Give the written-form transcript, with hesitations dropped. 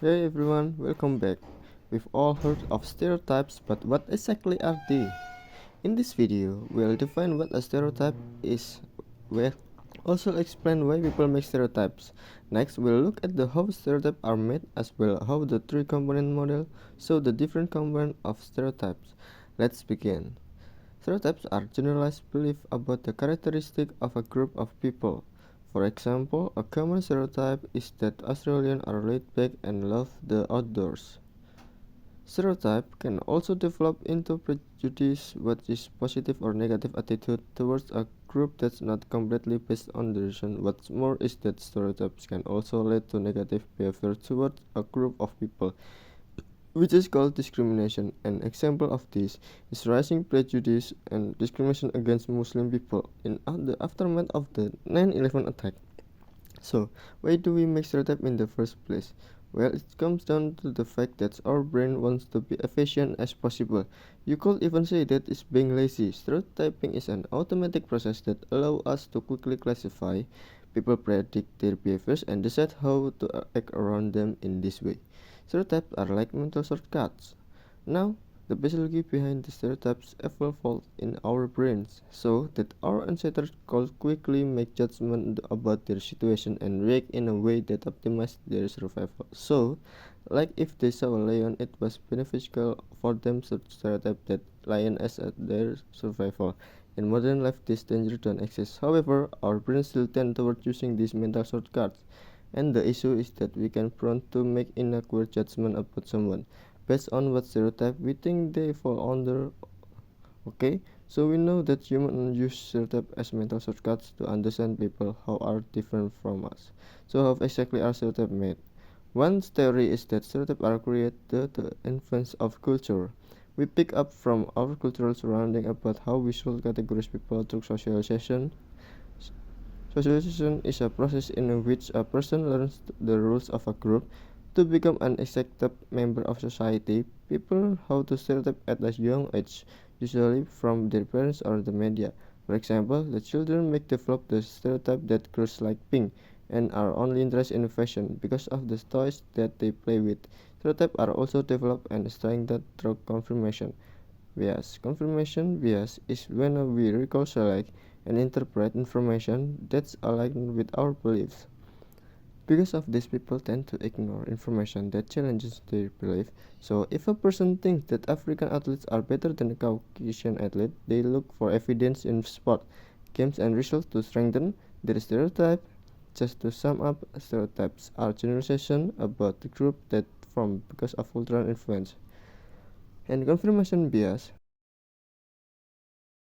Hey everyone, welcome back. We've all heard of stereotypes, but what exactly are they? In this video, we'll define what a stereotype is. We'll also explain why people make stereotypes. Next, we'll look at the how stereotypes are made as well how the three-component model show the different components of stereotypes. Let's begin. Stereotypes are generalized beliefs about the characteristic of a group of people. For example, a common stereotype is that Australians are laid back and love the outdoors. Stereotype can also develop into prejudice, which is positive or negative attitude towards a group that's not completely based on the reason. What's more is that stereotypes can also lead to negative behavior towards a group of people, which is called discrimination. An example of this is rising prejudice and discrimination against Muslim people in the aftermath of the 9/11 attack. So, why do we make stereotype in the first place? Well, it comes down to the fact that our brain wants to be efficient as possible. You could even say that it's being lazy. Stereotyping is an automatic process that allows us to quickly classify people, predict their behaviors, and decide how to act around them in this way. Stereotypes are like mental shortcuts. Now, the biology behind the stereotypes evolved in our brains so that our ancestors could quickly make judgments about their situation and react in a way that optimized their survival. So, like if they saw a lion, it was beneficial for them to stereotype that lion as their survival. In modern life, this danger don't exist. However, our brains still tend toward using these mental shortcuts. And the issue is that we can prone to make inaccurate judgment about someone based on what stereotype we think they fall under. Okay, so we know that humans use stereotypes as mental shortcuts to understand people who are different from us. So how exactly are stereotypes made? One theory is that stereotypes are created due to the influence of culture. We pick up from our cultural surrounding about how we should categorize people through socialization. Socialization is a process in which a person learns the rules of a group to become an accepted member of society. People how to stereotype at a young age, usually from their parents or the media. For example, the children may develop the stereotype that girls like pink and are only interested in fashion because of the toys that they play with. Stereotypes are also developed and strengthened through confirmation bias. Confirmation bias is when we recall, select, and interpret information that's aligned with our beliefs. Because of this, people tend to ignore information that challenges their belief. So, if a person thinks that African athletes are better than a Caucasian athlete, they look for evidence in sport, games, and results to strengthen their stereotype. Just to sum up, stereotypes are generalizations about the group that form because of cultural influence. And confirmation bias